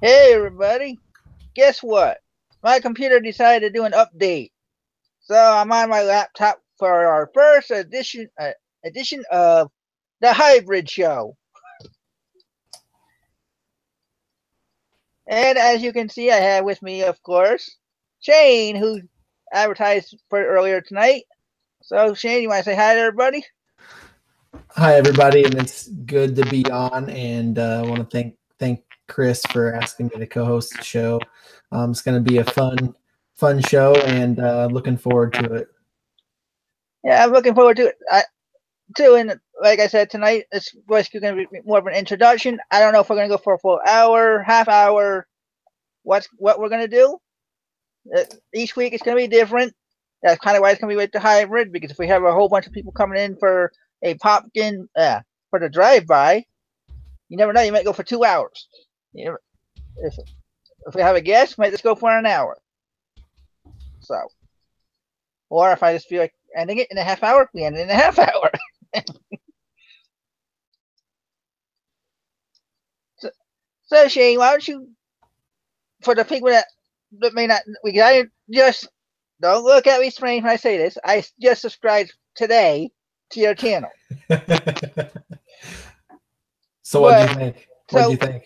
Hey everybody, guess what? My computer decided to do an update. So I'm on my laptop for our first edition of the hybrid show. And as you can see, I have with me, of course, Shane, who advertised for it earlier tonight. So Shane, you want to say hi to everybody? Hi, everybody, and it's good to be on. And I want to thank Chris for asking me to co-host the show. It's going to be a fun show, and looking forward to it. Yeah, I'm looking forward to it. Too, and like I said tonight, it's basically going to be more of an introduction. I don't know if we're going to go for a full hour, half hour. What we're going to do? Each week it's going to be different. That's kind of why it's going to be with the hybrid, because if we have a whole bunch of people coming in for a popkin for the drive-by, you never know. You might go for 2 hours. You know, if we have a guest, we might just go for an hour. So, or if I just feel like ending it in a half hour, we end it in a half hour. so, so Shane, why don't you, for the people that may not, we gotta just don't look at me strange when I say this. I just subscribed today to your channel. So, what do you But think? What do so you think?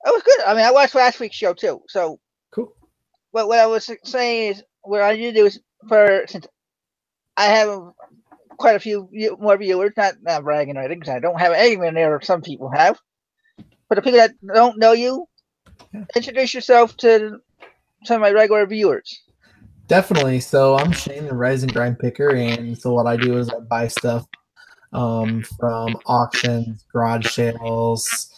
it was good. I mean, I watched last week's show too. So Cool. what I was saying is, what I need to do is, for since I have quite a few more viewers, not bragging or anything, because I don't have anywhere near some people have. For the people that don't know you, Yeah. introduce yourself to some of my regular viewers. Definitely. So, I'm Shane, the Rise and Grind Picker, and so what I do is I buy stuff from auctions, garage sales,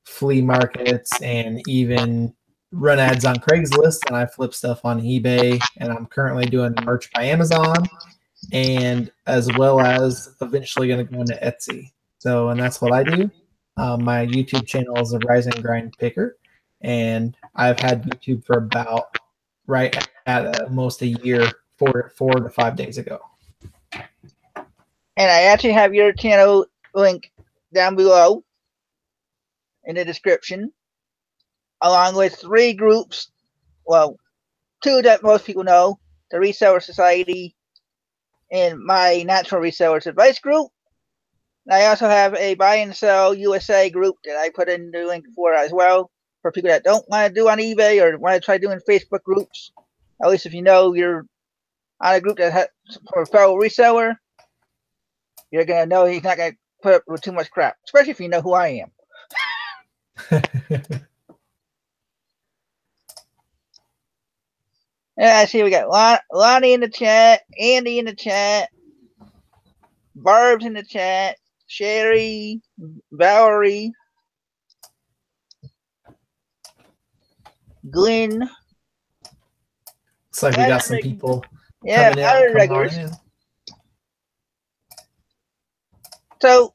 flea markets, and even run ads on Craigslist. And I flip stuff on eBay. And I'm currently doing merch by Amazon, and as well as eventually going to go into Etsy. So, and that's what I do. My YouTube channel is a Rise and Grind Picker, and I've had YouTube for about right at almost a year, 4 to 5 days ago. And I actually have your channel link down below in the description, along with 3 groups. Well, 2 that most people know: the Reseller Society and my Natural Resellers Advice group. And I also have a Buy and Sell USA group that I put in the link for as well, for people that don't want to do on eBay or want to try doing Facebook groups. At least if you know you're on a group that has for a fellow reseller, you're gonna know he's not gonna put up with too much crap, especially if you know who I am. And I see we got Lonnie in the chat, Andy in the chat, Barb's in the chat, Sherry, Valerie, Glenn. Looks like we got some people Yeah, coming out, other coming on regulars. in. So,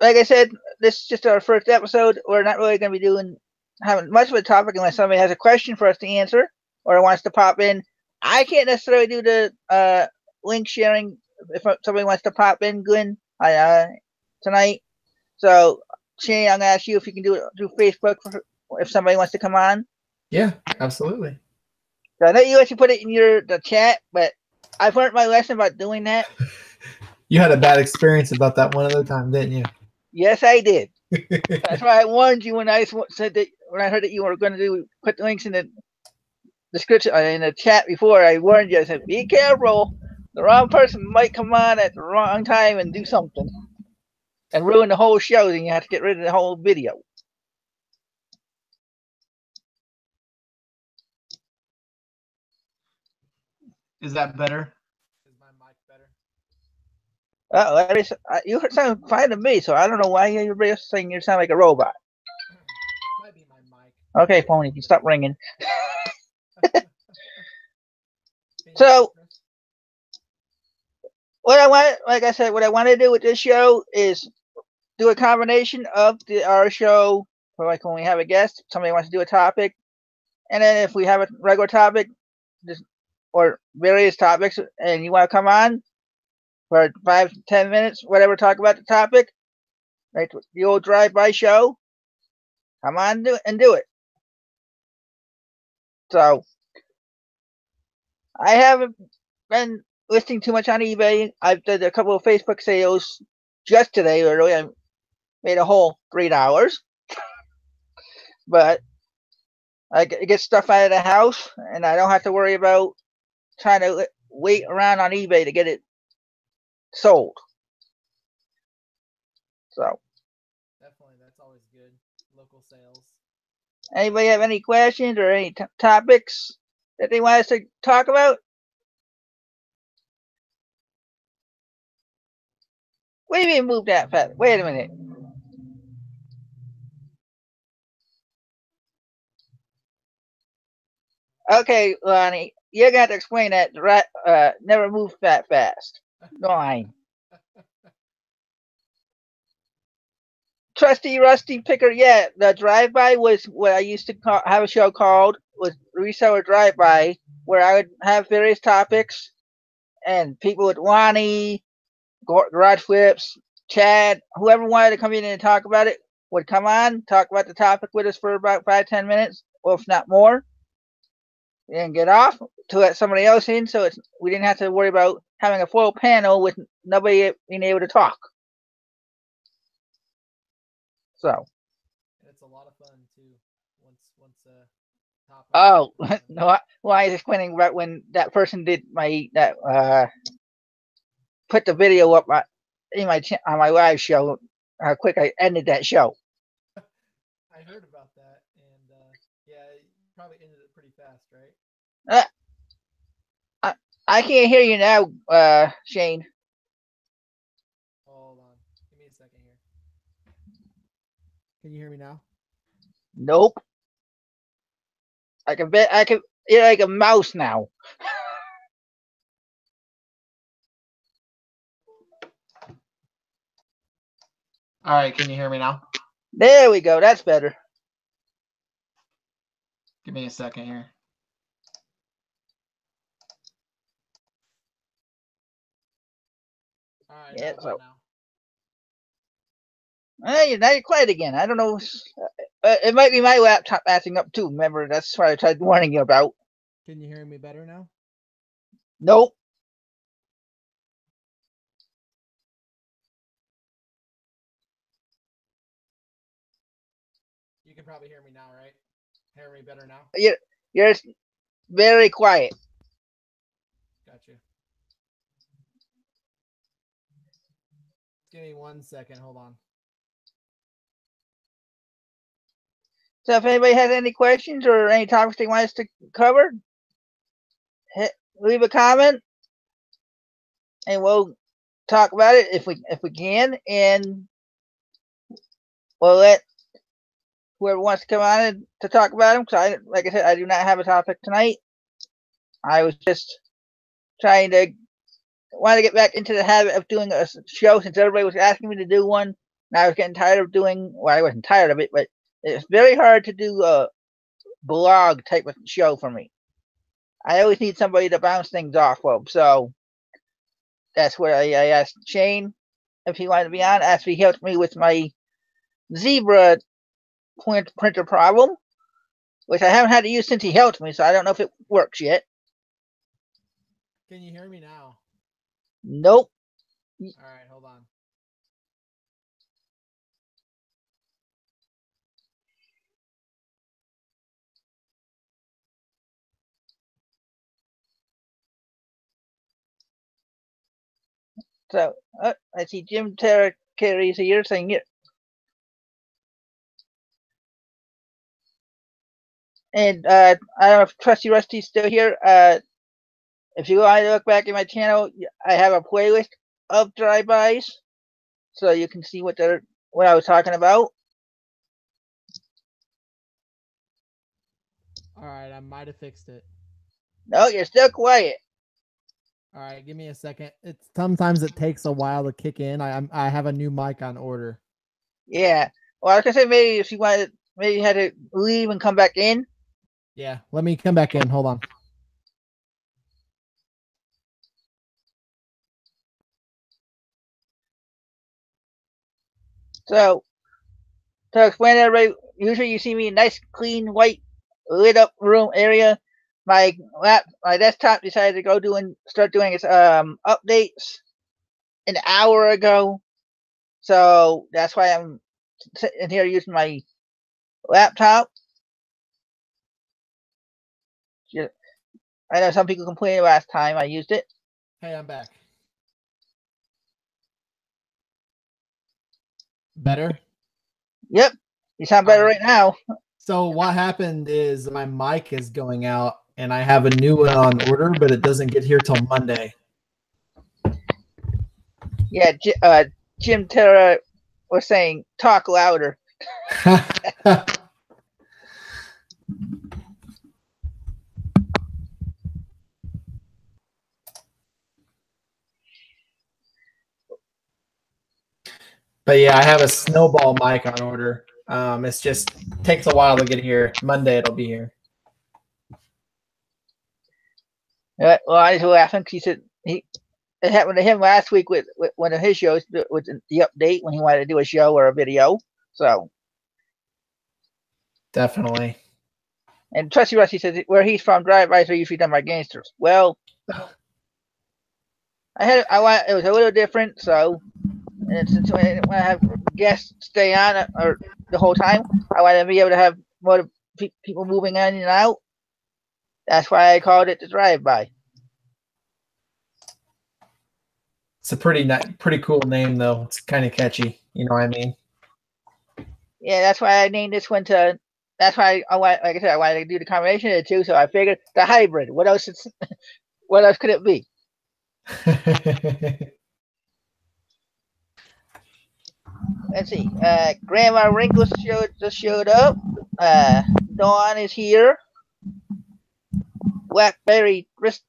like I said, this is just our first episode. We're not really going to be having much of a topic unless somebody has a question for us to answer or wants to pop in. I can't necessarily do the link sharing if somebody wants to pop in, Glenn, tonight. So, Shane, I'm going to ask you if you can do it through Facebook if somebody wants to come on. Yeah, absolutely. So I know you actually put it in the chat, but I've learned my lesson about doing that. You had a bad experience about that one other time, didn't you? Yes, I did. That's why I warned you when I said that, when I heard that you were going to put the links in the description in the chat before. I warned you. I said, be careful. The wrong person might come on at the wrong time and do something and ruin the whole show. Then you have to get rid of the whole video. Is that better? Is my mic better? Larry, you sound fine to me, so I don't know why everybody's saying you sound like a robot. Might be my mic. Okay, Pony, you stop ringing. So, what I want, like I said, what I want to do with this show is do a combination of our show, for like when we have a guest, somebody wants to do a topic, and then if we have a regular topic, or various topics, and you want to come on for 5 to 10 minutes, whatever, talk about the topic, like the old drive-by show, come on and do it. So I haven't been listing too much on eBay. I've did a couple of Facebook sales just today. Literally, I made a whole $3, but I get stuff out of the house, and I don't have to worry about trying to wait around on eBay to get it sold. So Definitely, that's always good. Local sales. anybody have any questions or any topics that they want us to talk about? What do you mean move that fast? Wait a minute. Okay, Lonnie, you're gonna have to explain that. Never move that fast. Line. Trusty Rusty Picker. Yeah, the drive-by was what I used to have a show called was Reseller Drive-by, where I would have various topics, and people with Lonnie, Garage Flips, Chad, whoever wanted to come in and talk about it would come on, talk about the topic with us for about 5-10 minutes, or if not more, and get off to let somebody else in, so we didn't have to worry about having a full panel with nobody being able to talk. So. It's a lot of fun too. Once topic. Oh no! Well, I was explaining about when that person did put the video up on my live show. How quick I ended that show. I heard about that, and yeah, you probably ended it pretty fast, right? I can't hear you now, Shane. Hold on, give me a second here. Can you hear me now? Nope. I can bet I can hear like a mouse now. All right, can you hear me now? There we go. That's better. Give me a second here. All right, Yeah. So. now. Hey, now you're quiet again. I don't know. It might be my laptop acting up too. Remember, that's what I tried warning you about. Can you hear me better now? Nope. You can probably hear me now, right? Hear me better now? You're very quiet. Gotcha. Give me 1 second. Hold on. So if anybody has any questions or any topics they want us to cover, leave a comment, and we'll talk about it if we can, and we'll let whoever wants to come on to talk about them. Because like I said, I do not have a topic tonight. I was just trying to want to get back into the habit of doing a show since everybody was asking me to do one. And I was getting tired of doing. Well, I wasn't tired of it, but it's very hard to do a blog type of show for me. I always need somebody to bounce things off of. So that's where I asked Shane if he wanted to be on. Asked if he helped me with my Zebra printer problem, which I haven't had to use since he helped me, so I don't know if it works yet. Can you hear me now? Nope. All right, hold on. So I see Jim Terra Carey's here saying it. And I don't know if Trusty Rusty's still here. If you want to look back at my channel, I have a playlist of drive-bys, so you can see what I was talking about. All right, I might have fixed it. No, you're still quiet. All right, give me a second. It's sometimes it takes a while to kick in. I have a new mic on order. Yeah. Well, I was gonna say maybe if you wanted, maybe you had to leave and come back in. Yeah, let me come back in. Hold on. So to explain to everybody, usually you see me in nice, clean, white lit up room area. My desktop decided to go start doing its updates an hour ago. So that's why I'm sitting here using my laptop. I know some people complained last time I used it. Hey, I'm back. Better? Yep. You sound better right now. So what happened is my mic is going out and I have a new one on order, but it doesn't get here till Monday. Yeah, Jim Terra was saying, talk louder. But yeah, I have a snowball mic on order. It's just takes a while to get here. Monday it'll be here. Well, I was laughing because he said it happened to him last week with one of his shows with the update when he wanted to do a show or a video. So definitely. And Trusty Rusty says where he's from, drive-bys are usually done by gangsters. Well, it was a little different, so and since when I have guests stay on or the whole time, I want to be able to have more people moving in and out. That's why I called it the drive-by. It's a pretty cool name, though. It's kind of catchy. You know what I mean? Yeah, that's why I named this one to. That's why like I said, I wanted to do the combination of the two. So I figured the hybrid. What else? What else could it be? Let's see. Grandma Wrinkles just showed up. Dawn is here. Blackberry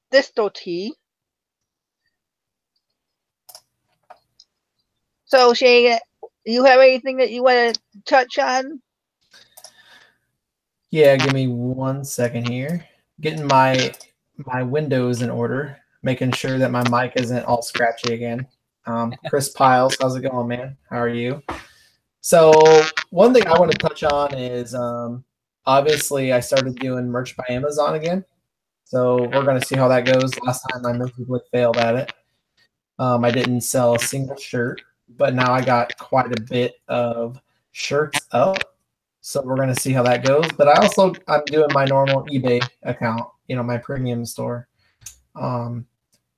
Distal Tea. So, Shane, you have anything that you want to touch on? Yeah, give me 1 second here. Getting my windows in order, making sure that my mic isn't all scratchy again. Chris Piles, how's it going, man? How are you? So one thing I want to touch on is obviously I started doing merch by Amazon again. So we're going to see how that goes. Last time I miserably failed at it. I didn't sell a single shirt, but now I got quite a bit of shirts up. So we're going to see how that goes. But I'm doing my normal eBay account, my premium store. But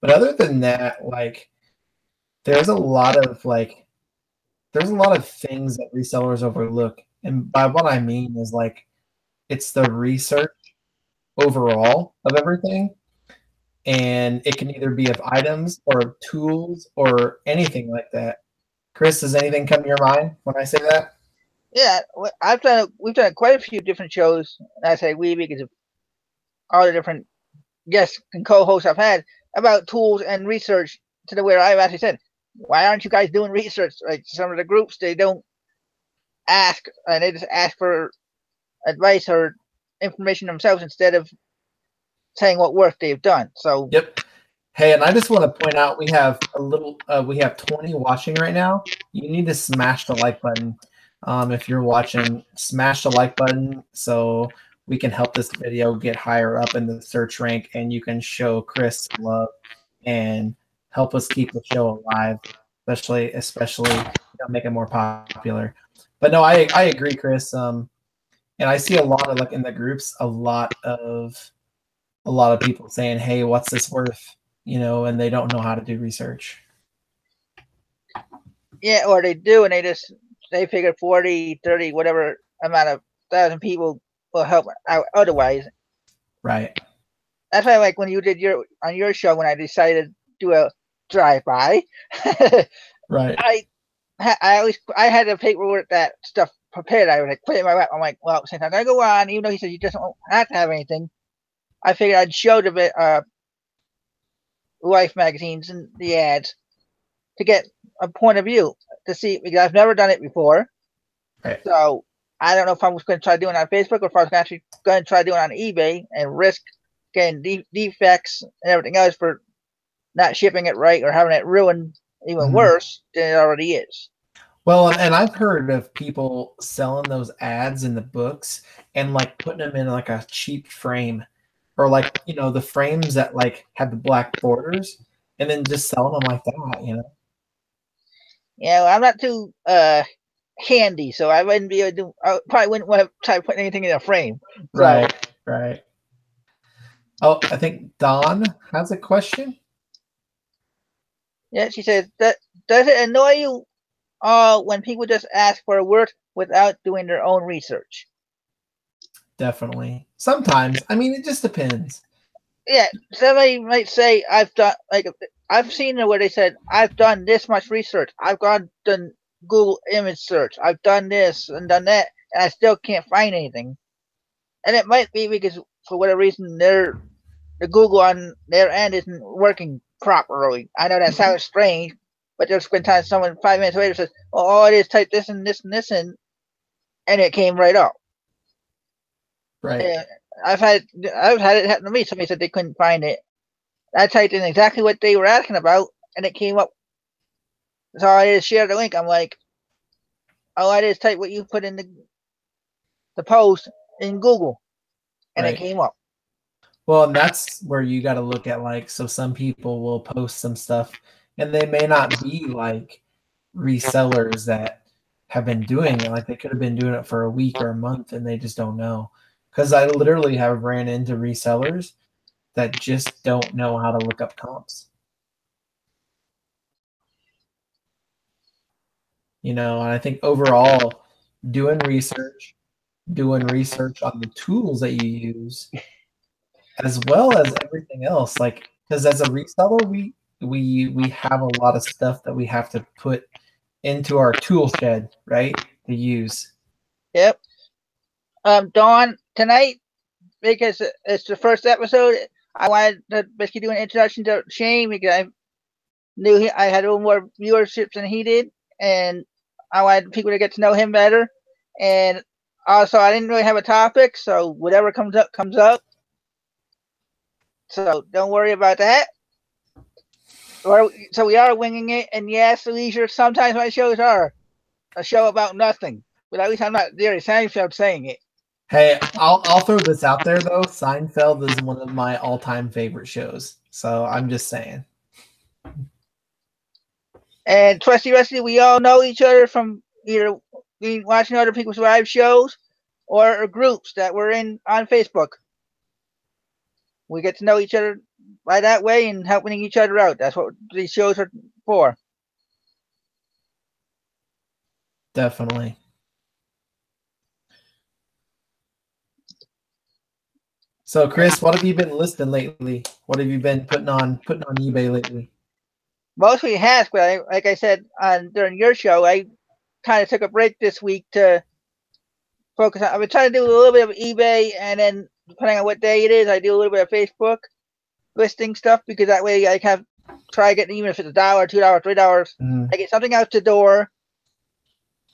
other than that, like, there's a lot of things that resellers overlook. And by what I mean is, like, it's the research overall of everything. And it can either be of items or of tools or anything like that. Chris, does anything come to your mind when I say that? Yeah, we've done quite a few different shows. And I say we because of all the different guests and co-hosts I've had about tools and research to the where I've actually said, why aren't you guys doing research? Like some of the groups, they don't ask, and they just ask for advice or information themselves instead of saying what work they've done. So yep. Hey, and I just want to point out we have 20 watching right now. You need to smash the like button. If you're watching, smash the like button so we can help this video get higher up in the search rank, and you can show Chris love and help us keep the show alive, especially make it more popular. But no, I agree, Chris. And I see a lot of, like, in the groups, a lot of people saying, "Hey, what's this worth?" And they don't know how to do research. Yeah, or they do, and they figure 40, 30, whatever amount of thousand people will help out otherwise. Right. That's why, like, when you did on your show, when I decided to do a drive-by, right. I had the paperwork, that stuff prepared. I would like put it in my lap. I'm like, well, since I'm gonna go on, even though he said you just don't have to have anything, I figured I'd show the bit Life magazines and the ads to get a point of view to see, because I've never done it before. Right. So I don't know if I was going to try doing it on Facebook or if I was actually going to try doing it on eBay and risk getting defects and everything else for not shipping it right or having it ruined even worse than it already is. Well, and I've heard of people selling those ads in the books and like putting them in like a cheap frame, or like, the frames that like have the black borders, and then just selling them like that. Yeah, well, I'm not too handy, so I wouldn't be able to do. I probably wouldn't want to try putting anything in a frame. So Right. Oh, I think Don has a question. yeah, she says that does it annoy you when people just ask for a work without doing their own research? Definitely. Sometimes. I mean, it just depends. Yeah, somebody might say I've seen it where they said I've done this much research. I've gone done Google image search. I've done this and done that, and I still can't find anything. And it might be because for whatever reason the Google on their end isn't working properly. I know that sounds strange, but there's been times someone 5 minutes later says, "Oh, all it is type this and this and this in," and it came right up. Right. And I've had it happen to me. Somebody said they couldn't find it. I typed in exactly what they were asking about, and it came up. So I just shared the link. I'm like, all I did is type what you put in the post in Google, and it Right. came up. Well, and that's where you got to look at, like, so some people will post some stuff and they may not be like resellers that have been doing it. Like, they could have been doing it for a week or a month and they just don't know. Because I literally have ran into resellers that just don't know how to look up comps. And I think overall, doing research, on the tools that you use, as well as everything else. Like, because as a reseller, we have a lot of stuff that we have to put into our tool shed, right, to use. Yep. Dawn, tonight, because it's the first episode, I wanted to basically do an introduction to Shane because I knew I had a little more viewership than he did, and I wanted people to get to know him better. And also, I didn't really have a topic, so whatever comes up, comes up. So don't worry about that. So we are winging it, and yes, leisure. Sometimes my shows are a show about nothing, but at least I'm not Jerry Seinfeld saying it. Hey, I'll throw this out there though. Seinfeld is one of my all-time favorite shows. So I'm just saying. And Trusty Rusty, we all know each other from either watching other people's live shows or groups that we're in on Facebook. We get to know each other by that way and helping each other out. That's what these shows are for. Definitely. So, Chris, what have you been listing lately? What have you been putting on eBay lately? Mostly hats, but like I said during your show, I kind of took a break this week to focus on. I've been trying to do a little bit of eBay, and then depending on what day it is, I do a little bit of Facebook listing stuff because that way I can try getting, even if it's $1, $2, $3, I get something out the door.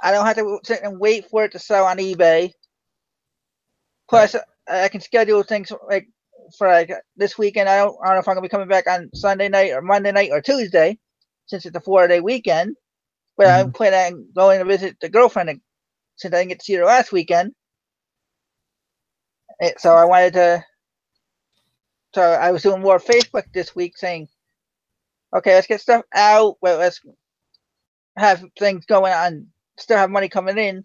I don't have to sit and wait for it to sell on eBay. Plus, I can schedule things like for like this weekend. I don't know if I'm gonna be coming back on Sunday night or Monday night or Tuesday, since it's a 4-day weekend. But I'm planning on going to visit the girlfriend since I didn't get to see her last weekend. So I wanted to. So I was doing more Facebook this week, saying, "Okay, let's get stuff out. Well, let's have things going on. Still have money coming in,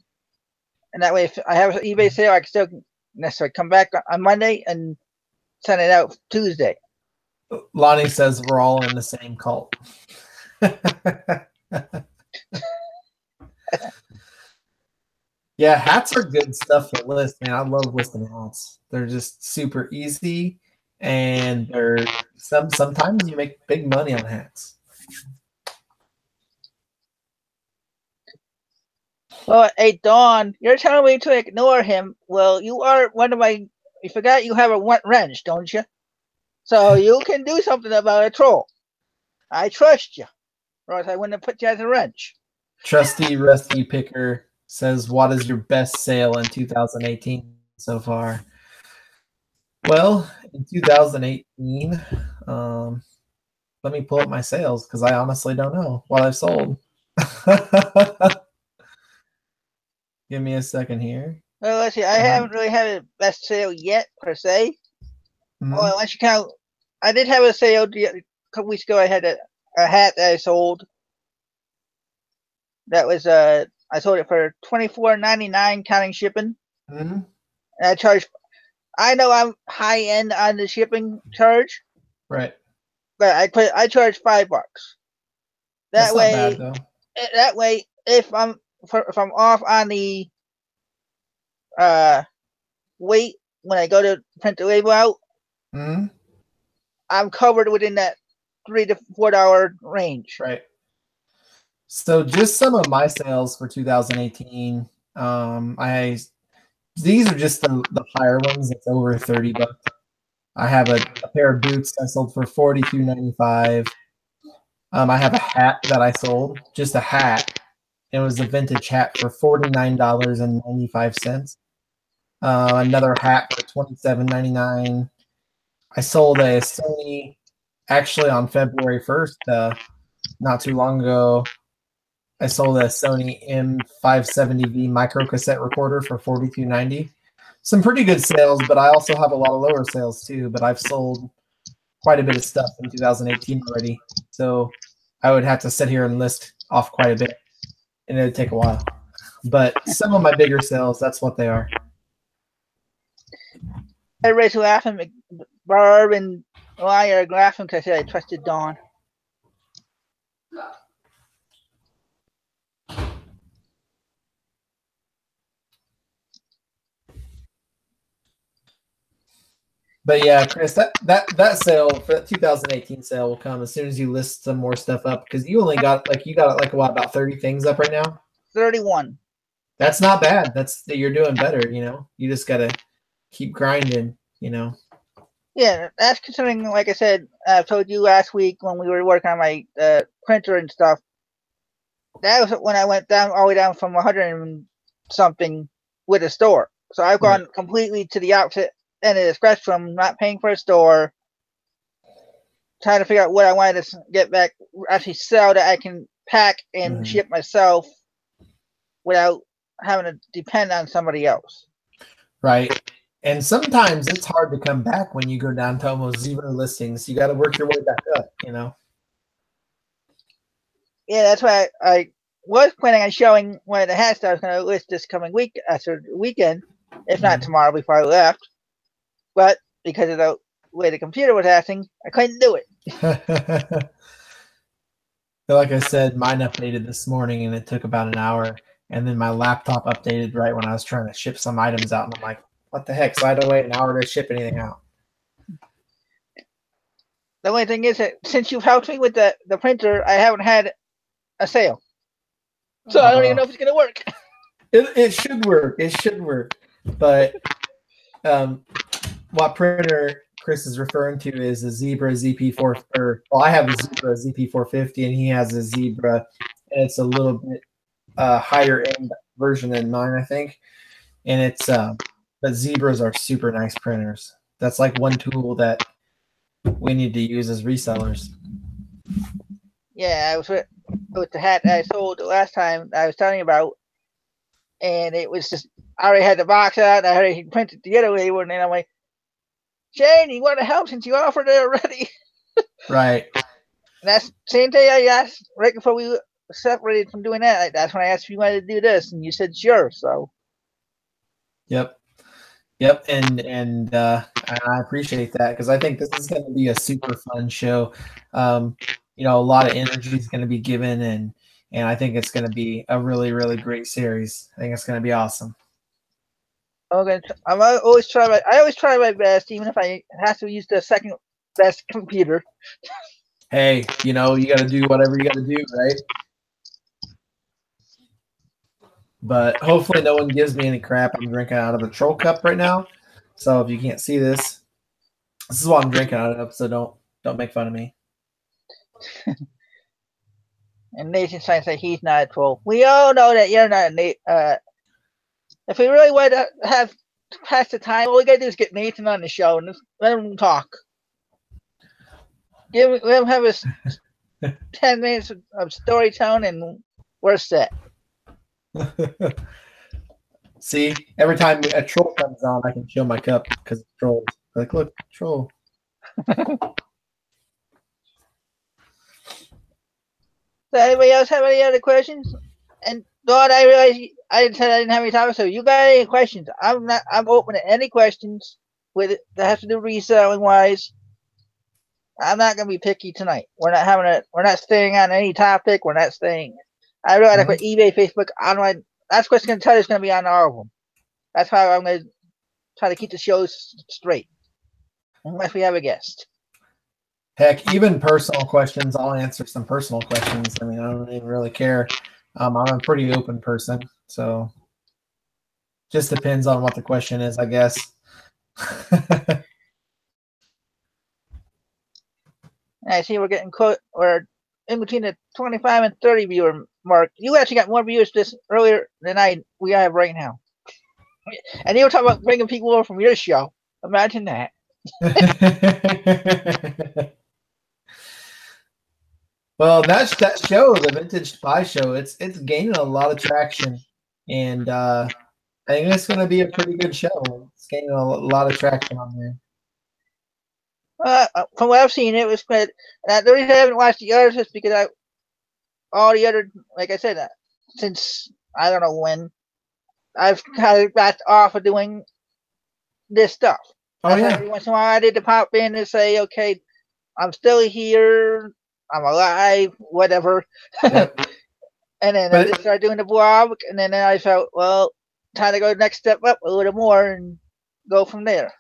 and that way, if I have an eBay sale, I can still necessarily come back on Monday and send it out Tuesday." Lonnie says we're all in the same cult. Yeah, hats are good stuff to list, man. I love listing hats. They're just super easy, and they're sometimes you make big money on hats. Well, hey Dawn, you're telling me to ignore him. Well, you are one of my. You forgot you have a wrench, don't you? So you can do something about a troll. I trust you, or else I wouldn't have put you as a wrench. Trusty Rusty Picker says, "What is your best sale in 2018 so far?" Well, in 2018, let me pull up my sales because I honestly don't know what I've sold. Give me a second here. Well, let's see. I haven't really had a best sale yet, per se. Well, unless you count, I did have a sale a couple weeks ago. I had a hat that I sold. That was I sold it for $24.99, counting shipping. And I charged. I know I'm high end on the shipping charge, right? But I charge $5. That's not bad though. That way, if I'm off on the weight when I go to print the label out, I'm covered within that $3 to $4 range. Right. So just some of my sales for 2018. These are just the higher ones. It's over $30. I have a pair of boots I sold for $42.95. I have a hat that I sold, just a hat. It was a vintage hat for $49.95. Another hat for $27.99. I sold a Sony, actually on February 1st, not too long ago. I sold a Sony M570V micro cassette recorder for $42.90. Some pretty good sales, but I also have a lot of lower sales too. But I've sold quite a bit of stuff in 2018 already, so I would have to sit here and list off quite a bit, and it would take a while. But some of my bigger sales, that's what they are. Everybody's laughing. Barb and I are laughing because I trusted Dawn. But yeah, Chris, that sale for that 2018 sale will come as soon as you list some more stuff up, because you only got what, about 30 things up right now? 31. That's not bad. You're doing better, you know. You just gotta keep grinding, you know. Yeah, that's considering, like I said, I told you last week when we were working on my printer and stuff. That was when I went down all the way down from 100 and something with a store. So I've gone completely to the opposite end of the spectrum, not paying for a store, trying to figure out what I wanted to get back, actually sell that I can pack and ship myself without having to depend on somebody else. Right. And sometimes it's hard to come back when you go down to almost zero listings. You got to work your way back up, you know? Yeah, that's why I was planning on showing one of the hats that I was going to list this coming week after the weekend, if not tomorrow before I left. But because of the way the computer was acting, I couldn't do it. Like I said, mine updated this morning and it took about an hour. And then my laptop updated right when I was trying to ship some items out. And I'm like, what the heck? So I had to wait an hour to ship anything out. The only thing is that since you've helped me with the printer, I haven't had a sale. So I don't even know if it's going to work. It should work. It should work. But what printer Chris is referring to is a Zebra ZP4. Well, I have a Zebra ZP450, and he has a Zebra, and it's a little bit higher end version than mine, I think. And it's but Zebras are super nice printers. That's like one tool that we need to use as resellers. Yeah, I was with the hat that I sold the last time I was telling you about, and it was just, I already had the box out, I already printed the other label, and then I'm like, Shane, you want to help since you offered it already? Right. And that's the same day I asked, right before we separated from doing that, that's when I asked if you wanted to do this, and you said sure, so. Yep, and I appreciate that, because I think this is going to be a super fun show. You know, a lot of energy is going to be given, and I think it's going to be a really, really great series. I think it's going to be awesome. I always try my best, even if I have to use the second best computer. Hey, you know, you got to do whatever you got to do, right? But hopefully no one gives me any crap. I'm drinking out of a troll cup right now. So if you can't see this is what I'm drinking out of, so don't make fun of me. And Nathan's trying to say he's not a troll. We all know that you're not a if we really want to have pass the time, all we gotta do is get Nathan on the show and let him talk. Let him have his 10 minutes of storytelling, and we're set. See, every time a troll comes on, I can show my cup because it's trolls. Like, look, troll. So anybody else have any other questions? And Dawn, I realize I didn't say I didn't have any topics, so you got any questions? I'm open to any questions with that has to do reselling wise. I'm not gonna be picky tonight. We're not staying on any topic. We're not staying. I realize like with eBay, Facebook, online. That's what's gonna tell you it's gonna be on all of them. That's how I'm gonna try to keep the shows straight, unless we have a guest. Heck, even personal questions, I'll answer some personal questions. I mean, I don't even really care. I'm a pretty open person, so just depends on what the question is, I guess. I see we're getting close. We're in between the 25 and 30 viewer mark. You actually got more viewers this earlier than we have right now. And you were talking about bringing people over from your show. Imagine that. Well, that show, the Vintage Pie Show, it's gaining a lot of traction, and I think it's going to be a pretty good show. It's gaining a lot of traction on there. From what I've seen, it was good. The reason I haven't watched the others is because all the other, like I said, since I don't know when, I've kind of got off of doing this stuff. Oh, yeah. Every once in a while, I did to pop in and say, okay, I'm still here, I'm alive, whatever. Yep. And then I just started doing the blog, and then I felt, well, time to go next step up a little more and go from there.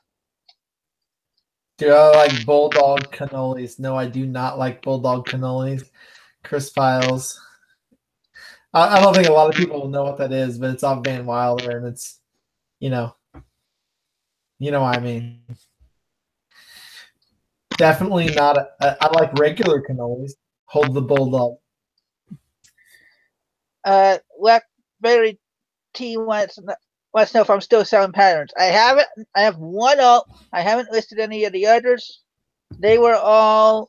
Do I like bulldog cannolis? No, I do not like bulldog cannolis. Chris Files. I don't think a lot of people know what that is, but it's off Van Wilder, and it's, you know what I mean. Definitely not. I like regular cannolis. Hold the bulldog. Blackberry T wants to know if I'm still selling patterns. I haven't. I have one up. I haven't listed any of the others. They were all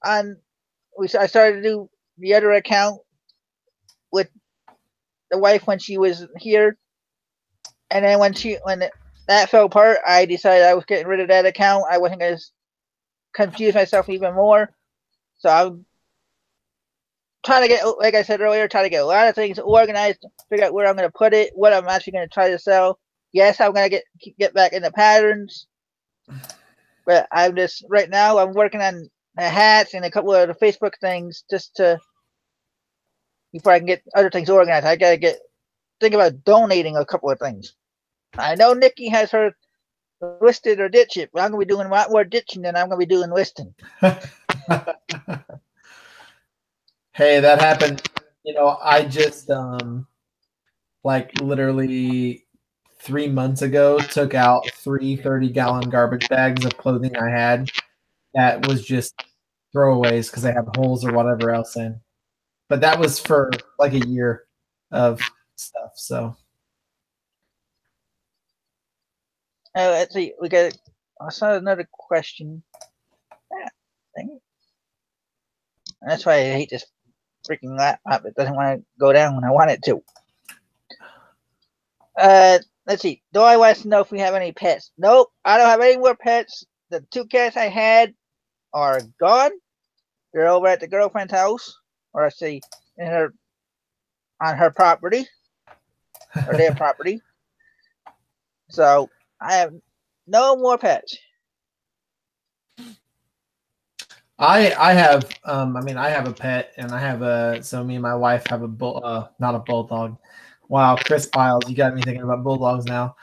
on. I started to do the other account with the wife when she was here, and then when that fell apart, I decided I was getting rid of that account. I wasn't going to confuse myself even more. So I'm trying to get, like I said earlier, trying to get a lot of things organized, figure out where I'm going to put it, what I'm actually going to try to sell. Yes, I'm going to get back into patterns, but I'm just right now I'm working on the hats and a couple of the Facebook things just to before I can get other things organized. I got to think about donating a couple of things. I know Nikki has her listed or ditch it, but I'm going to be doing a lot more ditching than I'm going to be doing listing. Hey, that happened. I just like literally 3 months ago took out 3 30-gallon garbage bags of clothing I had that was just throwaways because they have holes or whatever else in. But that was for like a year of stuff. So let's see. I saw another question. That's why I hate this freaking laptop. It doesn't want to go down when I want it to. Let's see. Do I want to know if we have any pets? Nope. I don't have any more pets. The 2 cats I had are gone. They're over at the girlfriend's house, or I say, on her property, or their property. So I have no more pets. I have I have a pet, and I have so me and my wife have not a bulldog. Wow, Chris Piles, you got me thinking about bulldogs now.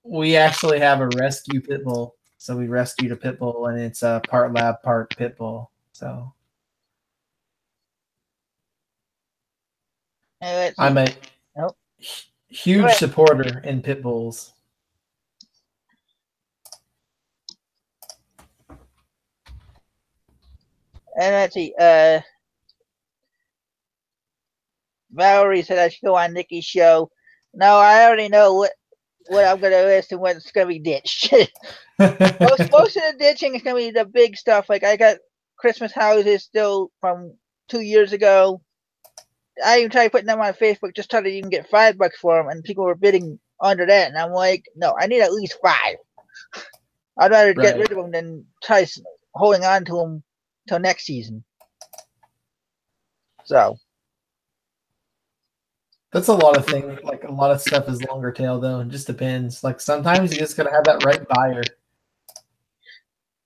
We actually have a rescue pit bull. So we rescued a pit bull, and it's a part lab, part pit bull. So I'm a huge supporter in pit bulls. And let's see. Valerie said I should go on Nikki's show. No, I already know what I'm going to list and what's going to be ditched. most of the ditching is going to be the big stuff. Like I got Christmas houses still from 2 years ago. I even tried putting them on Facebook, just trying to even get $5 for them, and people were bidding under that, and I'm like, no, I need at least 5. I'd rather get rid of them than try holding on to them till next season. So that's a lot of things. Like a lot of stuff is longer tail though. It just depends. Like sometimes you just gotta have that right buyer.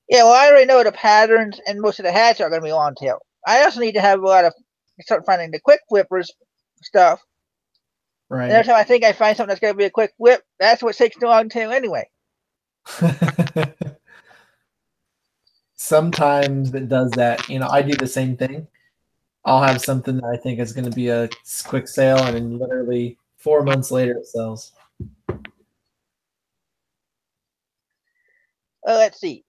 yeah, well, I already know the patterns, and most of the hats are going to be long tail. I also need to have a lot of start finding the quick flippers stuff. Right. And every time I think I find something that's going to be a quick whip, that's what takes the long tail anyway. Sometimes it does that. You know, I do the same thing. I'll have something that I think is going to be a quick sale, and then literally 4 months later it sells. Well, let's see.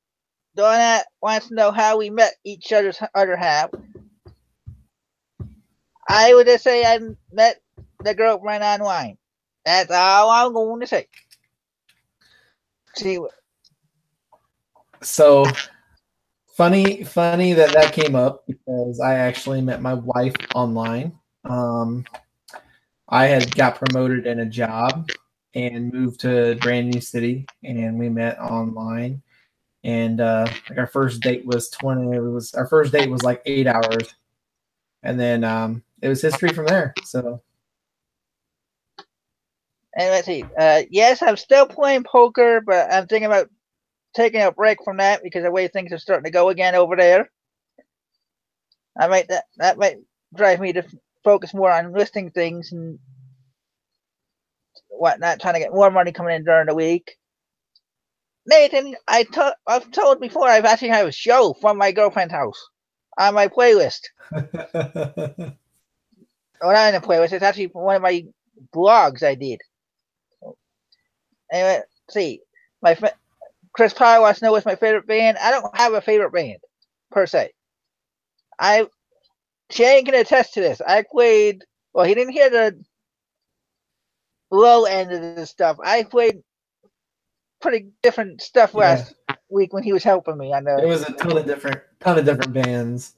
Donna wants to know how we met each other's other half. I would just say I met the girlfriend online. That's all I'm going to say. See what? So funny that came up because I actually met my wife online. I had got promoted in a job and moved to a brand new city, and we met online. And like our first date was our first date was like 8 hours, and then it was history from there. So. And let's see. Yes, I'm still playing poker, but I'm thinking about taking a break from that because the way things are starting to go again over there. That might drive me to focus more on listing things and whatnot, trying to get more money coming in during the week. Nathan, I've told before I've actually have a show from my girlfriend's house on my playlist. Well, not in a playlist. It's actually one of my blogs I did. Anyway, let's see. My friend Chris Powell wants to know what's my favorite band. I don't have a favorite band per se. Shane can attest to this. I played. Well, he didn't hear the low end of this stuff. I played pretty different stuff last week when he was helping me. I know it was a ton of different bands.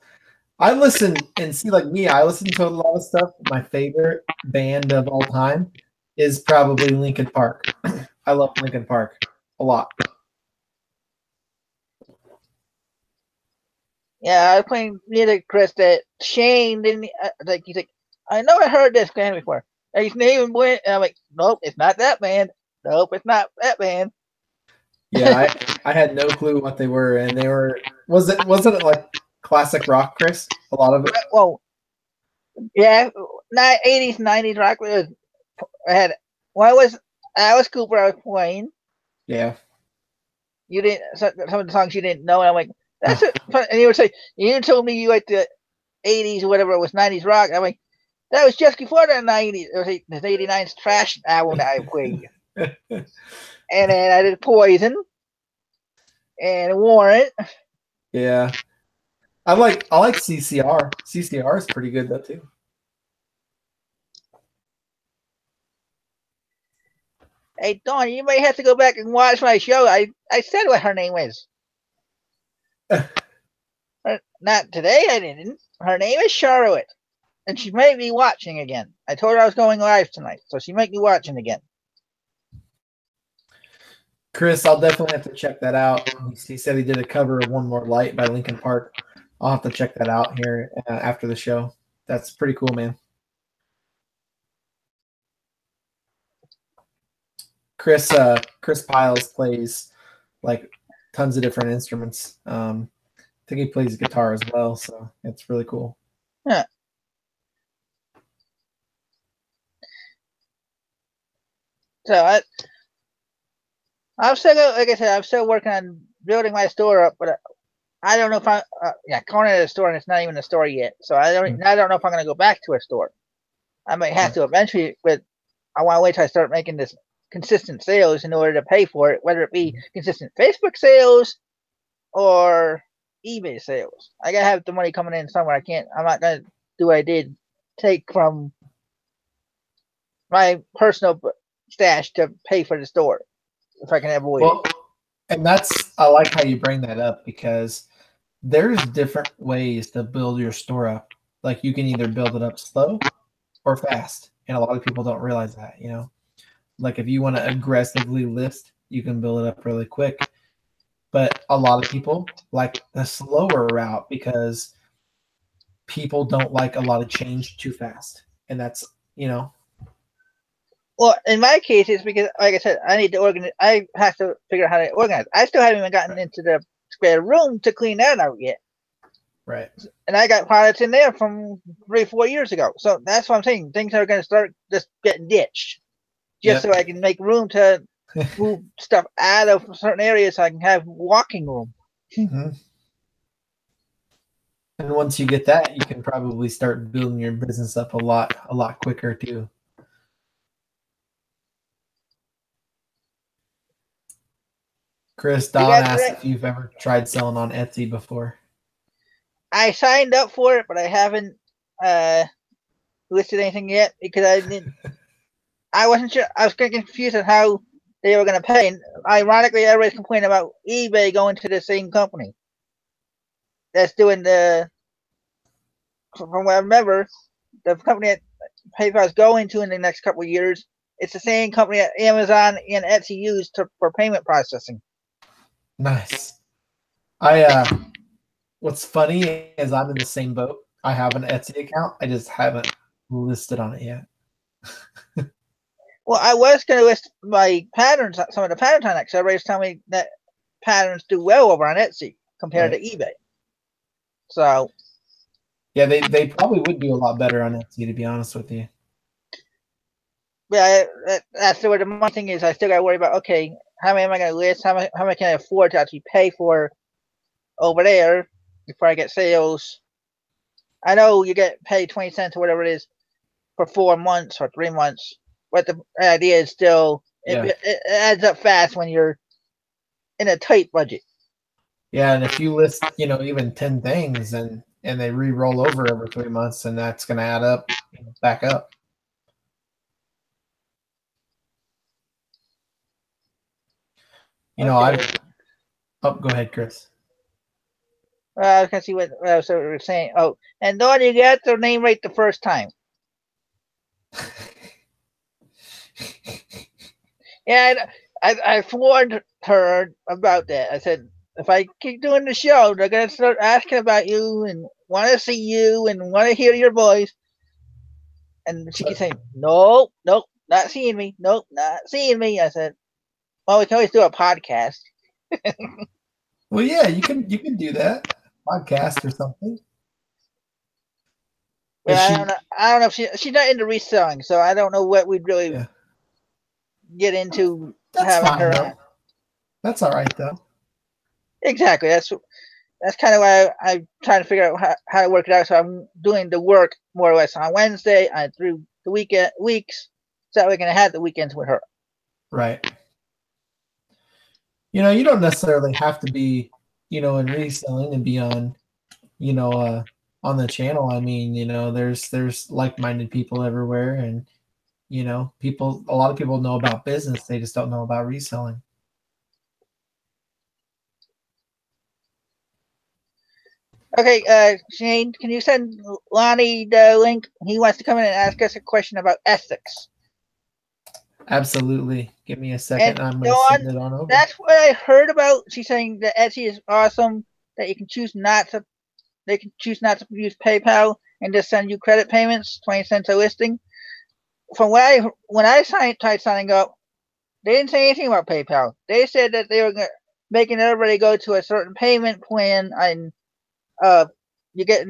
I listen and see, like me, I listen to a lot of stuff. My favorite band of all time is probably Linkin Park. I love Linkin Park a lot. Yeah, I was playing music, Chris, that Shane didn't like. He's like, I know I heard this band before. And his name went, and I'm like, nope, it's not that band. Nope, it's not that band. Yeah, I had no clue what they were, and they were. Wasn't it like classic rock, Chris? A lot of it. Well, yeah, 80s, 90s rock. I had. Well, it was Alice Cooper. I was playing. Yeah. You didn't. Some of the songs you didn't know, and I'm like, that's it. And you would say, you told me you like the 80s or whatever it was, 90s rock. I'm like, that was just before the 90s. It was the 89's Trash album that I played. And then I did Poison and Warrant. Yeah. I like CCR. CCR is pretty good though too. Hey Dawn, you may have to go back and watch my show. I said what her name was. Not today, I didn't. Her name is Charlotte. And she might be watching again. I told her I was going live tonight, so she might be watching again. Chris, I'll definitely have to check that out. He said he did a cover of One More Light by Linkin Park. I'll have to check that out here after the show. That's pretty cool, man. Chris Piles plays like tons of different instruments. I think he plays guitar as well, so it's really cool. Yeah. So I'm still, like I said, I'm still working on building my store up, but I don't know if I, calling it a store and it's not even a store yet. So I don't know if I'm going to go back to a store. I might have to eventually, but I want to wait till I start making this consistent sales in order to pay for it, whether it be consistent Facebook sales or eBay sales. I gotta have the money coming in somewhere. I'm not gonna do what I did, take from my personal stash to pay for the store if I can avoid it. And I like how you bring that up because there's different ways to build your store up. Like you can either build it up slow or fast, and a lot of people don't realize that. You know, like if you want to aggressively list, you can build it up really quick. But a lot of people like the slower route because people don't like a lot of change too fast, and that's, you know. Well, in my case, it's because, like I said, I need to organize. I have to figure out how to organize. I still haven't even gotten into the spare room to clean that out yet. Right. And I got products in there from 3-4 years ago. So that's what I'm saying. Things are going to start just getting ditched, just so I can make room to move stuff out of certain areas so I can have walking room. Mm-hmm. And once you get that, you can probably start building your business up a lot quicker too. Chris, Don asked if you've ever tried selling on Etsy before. I signed up for it, but I haven't listed anything yet because I wasn't sure. I was getting confused on how they were going to pay. And ironically, everybody's complaining about eBay going to the same company that's doing the. From what I remember, the company that PayPal is going to in the next couple of years, it's the same company that Amazon and Etsy use for payment processing. Nice. What's funny is I'm in the same boat. I have an Etsy account. I just haven't listed on it yet. Well, I was going to list my patterns, some of the patterns on it, because everybody's telling me that patterns do well over on Etsy compared to eBay. So, yeah, they probably would do a lot better on Etsy, to be honest with you. Yeah, that's where the money thing is. I still got to worry about, okay, how many am I going to list? How much can I afford to actually pay for over there before I get sales? I know you get paid 20 cents or whatever it is for 4 months or 3 months, but the idea is still, it adds up fast when you're in a tight budget. Yeah, and if you list, even 10 things and they re-roll over every 3 months, and that's going to add up, back up. Okay. Go ahead, Chris. I was going to see what I was saying. Oh, and don't you get their name right the first time? Yeah, I warned her about that. I said, if I keep doing the show, they're going to start asking about you and want to see you and want to hear your voice. And she keeps saying, nope, not seeing me. Nope, not seeing me. I said, well, we can always do a podcast. Well, yeah, you can do that. Podcast or something. Well, I don't know if she's not into reselling, so I don't know what we'd really get into. That's fine, her. Though. That's all right, though. Exactly. That's kind of why I'm trying to figure out how to work it out. So I'm doing the work more or less on Wednesday and through the weeks, so that we can have the weekends with her. Right. You don't necessarily have to be, in reselling and be on, on the channel. I mean, there's like-minded people everywhere, and a lot of people know about business, they just don't know about reselling. Okay, Shane, can you send Lonnie the link? He wants to come in and ask us a question about ethics. Absolutely. Give me a second. I'm going to send it on over. That's what I heard about. She's saying that Etsy is awesome, that you can choose not to. They can choose not to use PayPal and just send you credit payments, 20 cents a listing. From when I tried signing up, they didn't say anything about PayPal. They said that they were making everybody go to a certain payment plan, and you get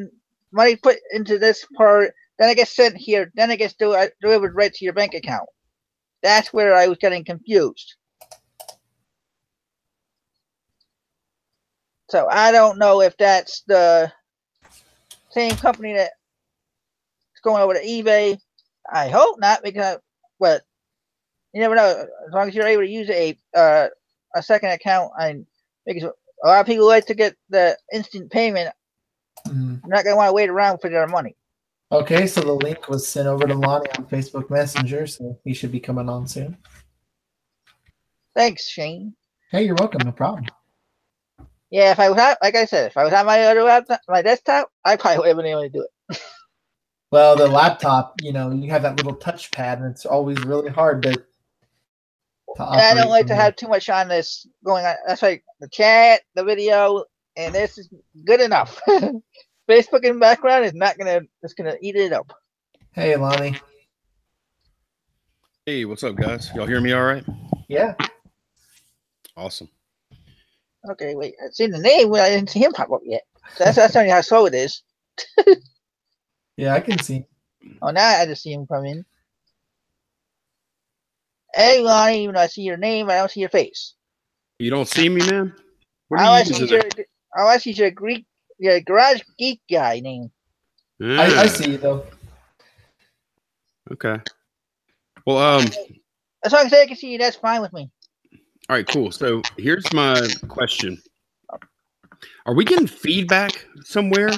money put into this part, then it gets sent here, then it gets delivered right to your bank account. That's where I was getting confused. So I don't know if that's the same company that's going over to eBay. I hope not, because but you never know. As long as you're able to use a second account, because a lot of people like to get the instant payment. They're not going to want to wait around for their money. Okay, so the link was sent over to Lonnie on Facebook Messenger, so he should be coming on soon. Thanks, Shane. Hey, you're welcome. No problem. Yeah, if I was like I said, if I was on my other laptop, my desktop, I probably would have been able to do it. Well, the laptop, you have that little touchpad, and it's always really hard to And I don't operate like from to there. have too much on this going on. That's like the chat, the video, and this is good enough. Facebook in the background is not gonna. It's gonna eat it up. Hey, Lonnie. Hey, what's up, guys? Y'all hear me all right? Yeah. Awesome. Okay, wait. I seen the name, but I didn't see him pop up yet. So that's telling you how slow it is. Yeah, I can see. Oh, now I just see him come in. Hey, Lonnie, even though I see your name, I don't see your face. You don't see me, man? What All are I you see using is your, there? all I see is your garage geek guy name. I see you, though. Okay. Well, As long as I can see you, that's fine with me. all right, cool. So here's my question. Are we getting feedback somewhere?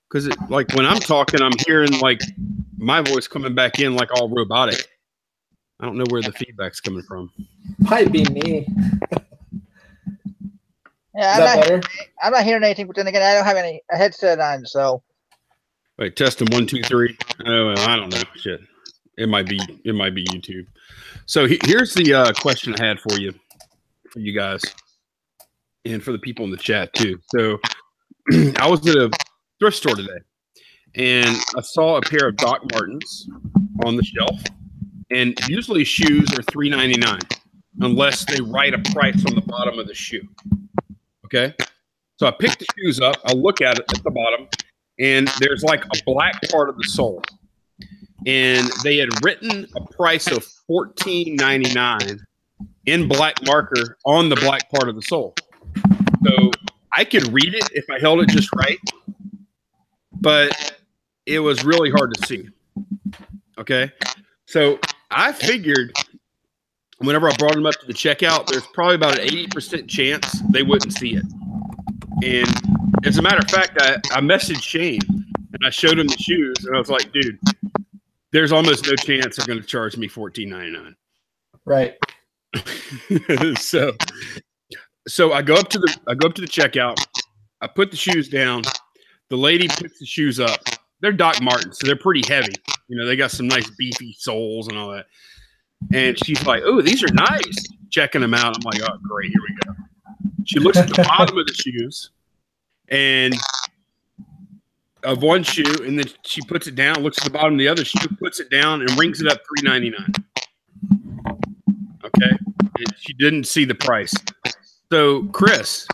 Because like when I'm talking, I'm hearing like my voice coming back in like all robotic. I don't know where the feedback's coming from. Might be me. Yeah, Is that better? I'm not hearing anything, but then again, I don't have a headset on, so. Wait, testing 1, 2, 3. Oh, I don't know. Shit. It might be YouTube. So here's the question I had for you guys, and for the people in the chat too. So I was at a thrift store today, and I saw a pair of Doc Martens on the shelf. And usually shoes are $3.99 unless they write a price on the bottom of the shoe. Okay, so I pick the shoes up. I look at it at the bottom, and there's like a black part of the sole. And they had written a price of $14.99 in black marker on the black part of the sole. So I could read it if I held it just right, but it was really hard to see. Okay, so I figured whenever I brought them up to the checkout, there's probably about an 80% chance they wouldn't see it. And as a matter of fact, I messaged Shane and I showed him the shoes, and I was like, dude, there's almost no chance they're going to charge me $14.99. Right. So I go up to the checkout. I put the shoes down. The lady picks the shoes up. They're Doc Martens, so they're pretty heavy. They got some nice beefy soles and all that. And she's like, "Oh, these are nice." Checking them out. I'm like, "Oh, great, here we go." She looks at the bottom of the shoes and of one shoe, and then she puts it down, looks at the bottom of the other shoe, puts it down, and rings it up $3.99. Okay, and she didn't see the price. So, Chris,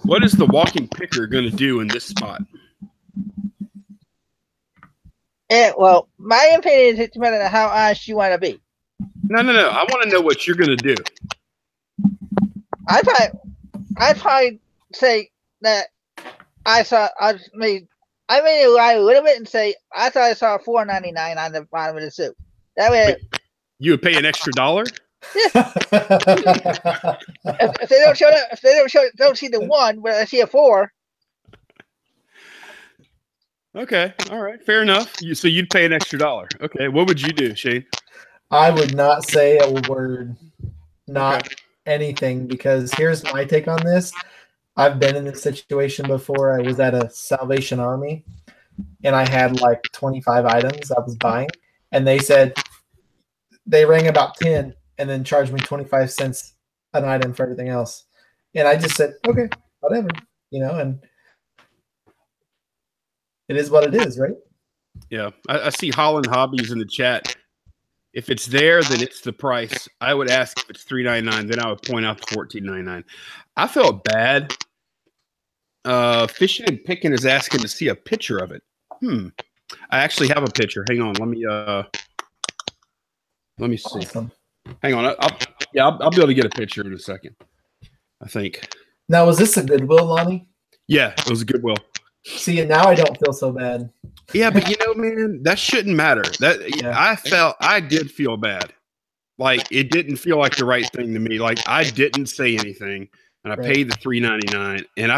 what is the walking picker going to do in this spot? Yeah, well, my opinion is it depends on how honest you want to be. No. I want to know what you're going to do. I'd probably say that I made lie a little bit and say I thought I saw $4.99 on the bottom of the suit. That way, wait, you would pay an extra $1? if they don't show it, if they don't see the 1, but I see a 4. Okay, all right, fair enough. So you'd pay an extra $1. Okay, what would you do, Shane? I would not say a word, not anything, because here's my take on this. I've been in this situation before. I was at a Salvation Army, and I had like 25 items I was buying, and they said they rang about 10 and then charged me 25 cents an item for everything else. And I just said, okay, whatever, and it is what it is, right? Yeah, I see Holland Hobbies in the chat. If it's there, then it's the price. I would ask if it's $3.99, then I would point out the $14.99. I felt bad. Fishing and Picking is asking to see a picture of it. I actually have a picture. Hang on, let me see. Awesome. Hang on, I'll be able to get a picture in a second, I think. Now, was this a Goodwill, Lonnie? Yeah, it was a Goodwill. See, now I don't feel so bad. Yeah, but man, that shouldn't matter. I did feel bad. Like, it didn't feel like the right thing to me. Like, I didn't say anything, and I paid the $3.99, and I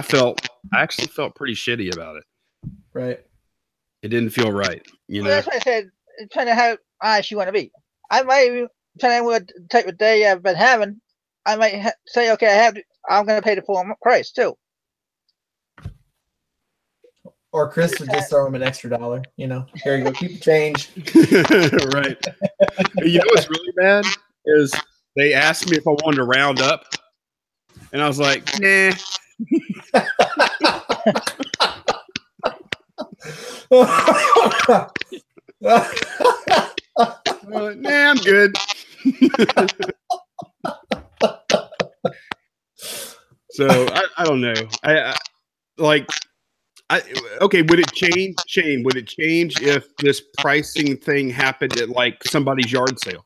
actually felt pretty shitty about it. Right. It didn't feel right. Well, that's why I said, depending on how honest you want to be. I might even, depending on what type of day I've been having, I might say, okay, I'm going to pay the full price too. Or Chris would just throw him an extra $1. You know, here you go, keep the change. Right. You know what's really bad is they asked me if I wanted to round up, and I was like, nah. Nah, I'm good. So I don't know. Okay, would it change, Shane? Would it change if this pricing thing happened at like somebody's yard sale?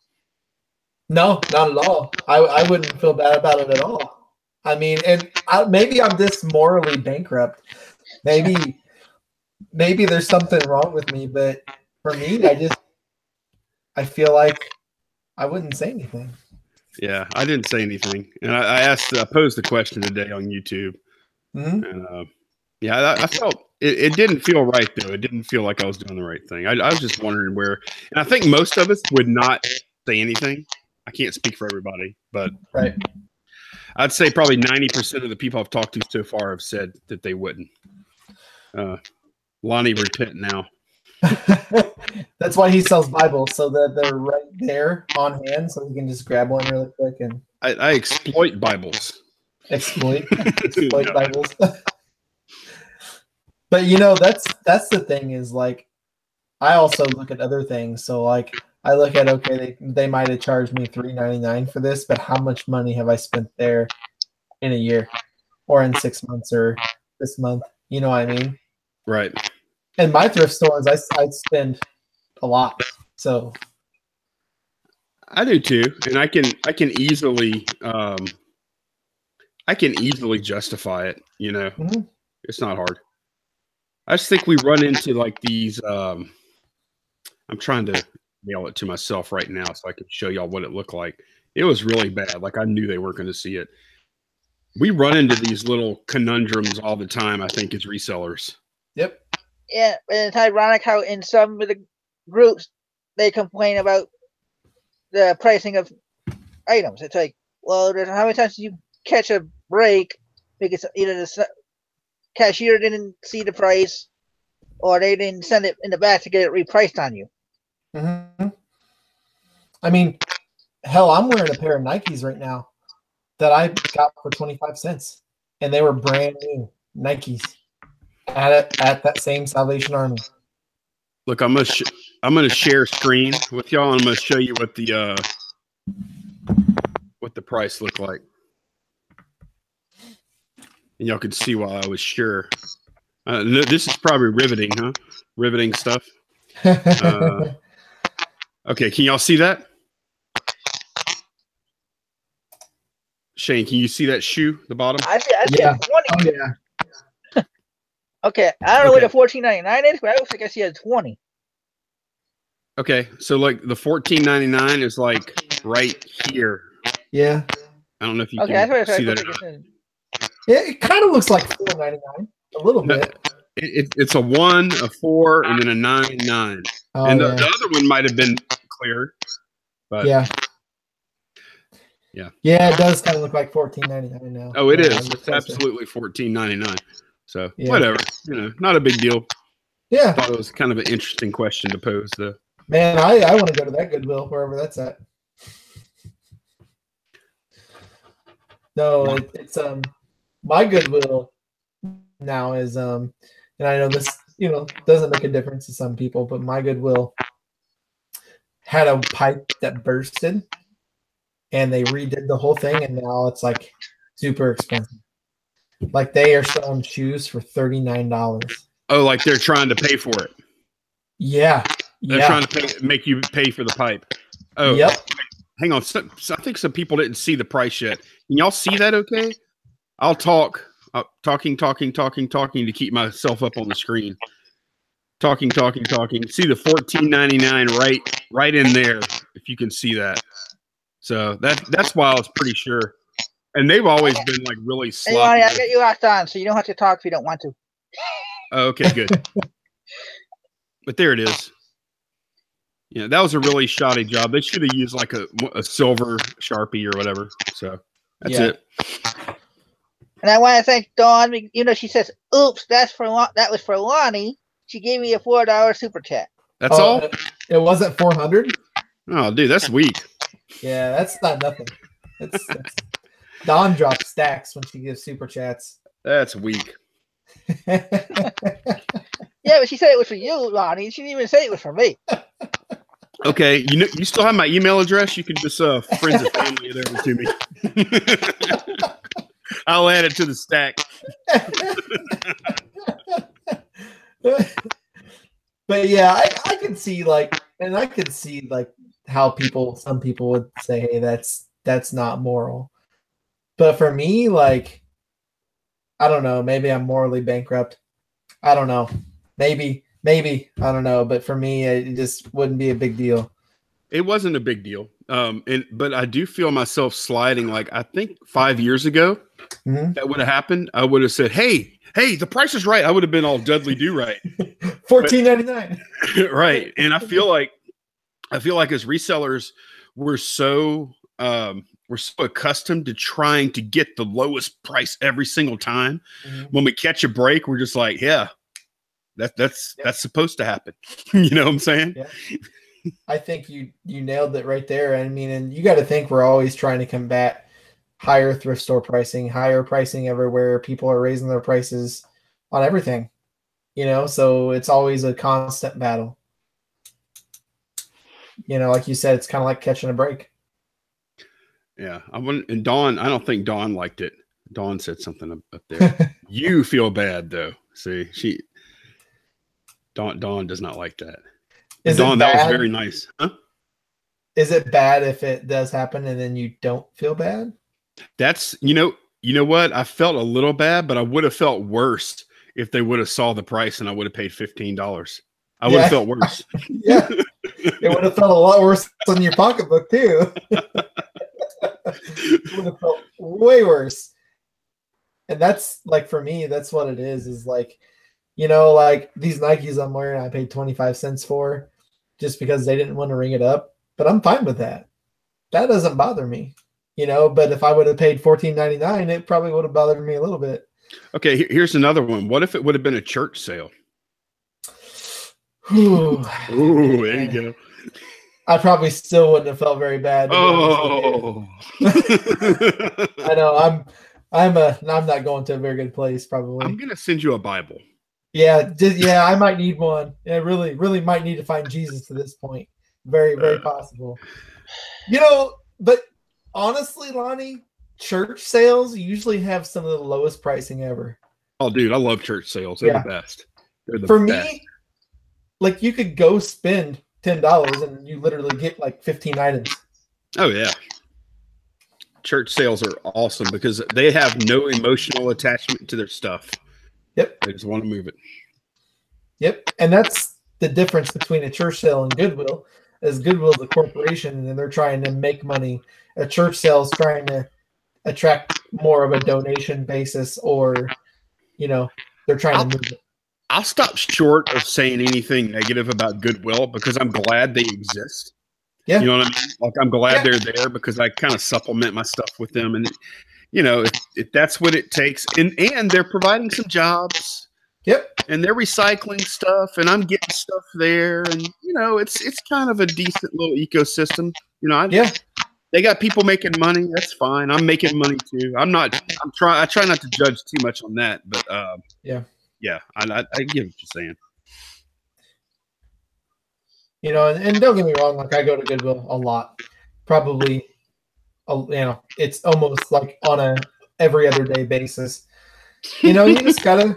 No, not at all. I wouldn't feel bad about it at all. I mean, and maybe I'm just morally bankrupt. Maybe there's something wrong with me, but for me, I feel like I wouldn't say anything. Yeah, I didn't say anything, and I posed the question today on YouTube, and yeah, I felt it didn't feel right though. It didn't feel like I was doing the right thing. I was just wondering where, and I think most of us would not say anything. I can't speak for everybody, but right. I'd say probably 90% of the people I've talked to so far have said that they wouldn't. Lonnie, repent now. That's why he sells Bibles, so that they're right there on hand, so you can just grab one really quick and. I exploit Bibles. Exploit no. Bibles. But you know, that's the thing is like, I also look at other things. So like, I look at they might have charged me $3.99 for this, but how much money have I spent there in a year, or in 6 months, or this month? You know what I mean? Right. And my thrift stores, I spend a lot. So I do too, and I can easily justify it. You know, It's not hard. I just think we run into like these. I'm trying to mail it to myself right now so I can show y'all what it looked like. It was really bad. Like I knew they weren't going to see it. We run into these little conundrums all the time, I think, as resellers. Yep. Yeah, and it's ironic how in some of the groups they complain about the pricing of items. It's like, well, how many times do you catch a break because either the cashier didn't see the price or they didn't send it in the back to get it repriced on you? Mm-hmm. I mean, hell, I'm wearing a pair of Nikes right now that I got for 25 cents, and they were brand new Nikes at that same Salvation Army. Look, I'm gonna share screen with y'all, and I'm gonna show you what the price looked like, and y'all can see why I was sure. This is probably riveting, huh? Riveting stuff. Okay, can y'all see that? Shane, can you see that shoe, the bottom? I see yeah. a 20. Oh, yeah. Okay, I don't know what the $14.99 is, but I looks like I see a 20. Okay, so like the $14.99 is like right here. Yeah. I don't know if you can see that. It kind of looks like $4.99 a little bit. It's a 1, a 4, and then a 9.9. Oh, and the other one might have been clear, but yeah, it does kind of look like $14.99 now. Oh, it is. It's absolutely $14.99. So whatever, not a big deal. Yeah, I thought it was kind of an interesting question to pose, though. Man, I want to go to that Goodwill wherever that's at. No, it's my Goodwill now is and I know this doesn't make a difference to some people, but my Goodwill had a pipe that bursted, and they redid the whole thing, and now it's like super expensive. Like they are selling shoes for $39. Oh, like they're trying to pay for it. Yeah, they're trying to make you pay for the pipe. Oh, yep. Hang on. So I think some people didn't see the price yet. Can y'all see that? Okay, I'll talking to keep myself up on the screen. Talking. See the $14.99 right in there, if you can see that. So that's why I was pretty sure. And they've always been like really sloppy. Hey, I'll get you locked on, so you don't have to talk if you don't want to. Oh, okay, good. But there it is. Yeah, that was a really shoddy job. They should have used like a silver Sharpie or whatever. So that's it. And I want to thank Dawn. She says, "Oops, that was for Lonnie." She gave me a $4 super chat. That's all? It wasn't 400? Oh, dude, that's weak. Yeah, that's not nothing. That's Dawn drops stacks when she gives super chats. That's weak. Yeah, but she said it was for you, Lonnie. She didn't even say it was for me. Okay, you still have my email address. You can just friends and family it over to me. I'll add it to the stack. But yeah, I can see how some people would say, hey, that's not moral. But for me, like, I don't know, maybe I'm morally bankrupt. I don't know. Maybe, I don't know. But for me, it just wouldn't be a big deal. It wasn't a big deal. But I do feel myself sliding. Like, I think 5 years ago, that would have happened. I would have said, hey, the price is right. I would have been all Dudley Do Right. $14.99. Right. And I feel like as resellers, we're so accustomed to trying to get the lowest price every single time. When we catch a break, we're just like, yeah, that's supposed to happen. You know what I'm saying? Yeah. I think you nailed it right there. I mean, and you got to think we're always trying to combat higher thrift store pricing, higher pricing everywhere. People are raising their prices on everything, so it's always a constant battle. Like you said, it's kind of like catching a break. Yeah. And Dawn, I don't think Dawn liked it. Dawn said something up there. You feel bad though. See, Dawn does not like that. Dawn, that was very nice. Huh? Is it bad if it does happen and then you don't feel bad? That's, you know what? I felt a little bad, but I would have felt worse if they would have saw the price and I would have paid $15. I would have felt worse. Yeah. It would have felt a lot worse on your pocketbook too. It would have felt way worse. And that's like, for me, that's what it is like, like these Nikes I'm wearing, I paid 25 cents for just because they didn't want to ring it up. But I'm fine with that. That doesn't bother me, but if I would have paid $14.99, it probably would have bothered me a little bit. Okay, here's another one. What if it would have been a church sale? Ooh, there you go. I probably still wouldn't have felt very bad. Oh, I know. I'm not going to a very good place. Probably. I'm gonna send you a Bible. Yeah, I might need one. I really, really might need to find Jesus at this point. Very, very possible. But honestly, Lonnie, church sales usually have some of the lowest pricing ever. Oh, dude, I love church sales. They're the best. They're the For best. me, like, you could go spend $10 and you literally get like 15 items. Oh yeah. Church sales are awesome because they have no emotional attachment to their stuff. Yep. They just want to move it. Yep. And that's the difference between a church sale and Goodwill. As Goodwill is a corporation and they're trying to make money. A church sale is trying to attract more of a donation basis, or, they're trying to move it. I'll stop short of saying anything negative about Goodwill because I'm glad they exist. Yeah. You know what I mean? Like, I'm glad they're there because I kind of supplement my stuff with them. And, if that's what it takes. And they're providing some jobs. Yep. And they're recycling stuff and I'm getting stuff there. And, it's kind of a decent little ecosystem. They got people making money. That's fine. I'm making money too. I try not to judge too much on that, but yeah, I get what you're saying. And don't get me wrong, like, I go to Goodwill a lot. Probably, it's almost like on a every other day basis. You just gotta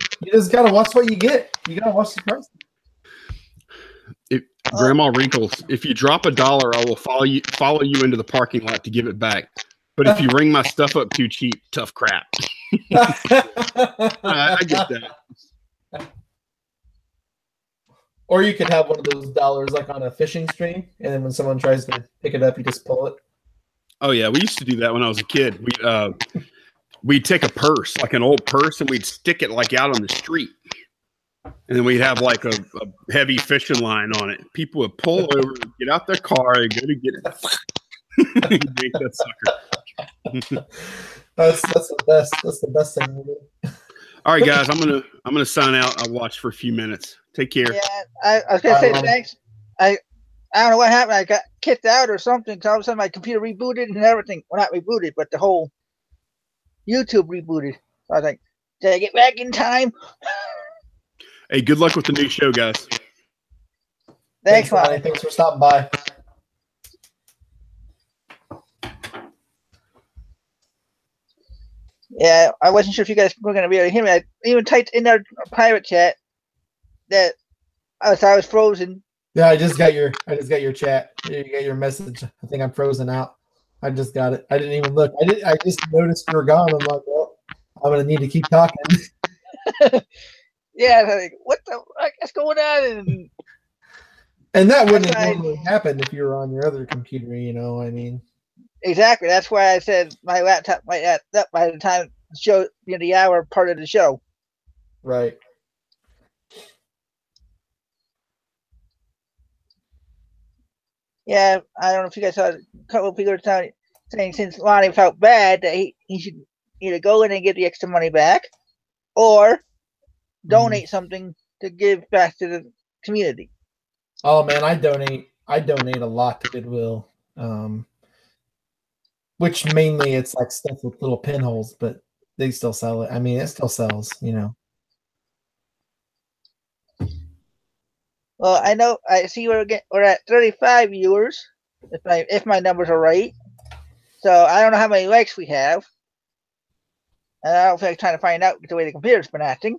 watch what you get. You gotta watch the price. Grandma Wrinkles, if you drop $1, I will follow you into the parking lot to give it back. But if you ring my stuff up too cheap, tough crap. I get that. Or you could have one of those dollars like on a fishing string, and then when someone tries to pick it up, you just pull it. Oh yeah, we used to do that when I was a kid. We'd take a purse, like an old purse, and we'd stick it like out on the street. And then we'd have like a heavy fishing line on it. People would pull over, get out their car, and go to get it. Make that sucker. That's the best. That's the best thing to do. All right, guys, I'm gonna sign out. I'll watch for a few minutes. Take care. Yeah, I was gonna Bye, say Lonnie. thanks. I don't know what happened. I got kicked out or something. Cause all of a sudden my computer rebooted and everything. Well, not rebooted, but the whole YouTube rebooted. So I was like, did I get back in time? Hey, good luck with the new show, guys. Thanks, Lonnie. Lonnie. Thanks for stopping by. Yeah, I wasn't sure if you guys were going to be able to hear me. I even typed in our private chat that I was frozen. Yeah, I just got your chat. You got your message. I think I'm frozen out. I just got it. I didn't even look. I just noticed you were gone. I'm like, well, I'm gonna need to keep talking. Yeah, I was like, what the fuck is going on? And that wouldn't That's why- normally happen if you were on your other computer, you know. I mean, Exactly. That's why I said my laptop might act up by the time the show, the hour part of the show. right. Yeah, I don't know if you guys saw a couple of people were saying since Lonnie felt bad that he should either go in and get the extra money back or donate something to give back to the community. Oh man, I donate a lot to Goodwill. Which mainly it's like stuff with little pinholes, but they still sell it. I mean, it still sells, you know. Well, I know I see we're at 35 viewers if my numbers are right. So I don't know how many likes we have. And I don't feel like trying to find out the way the computer's been acting.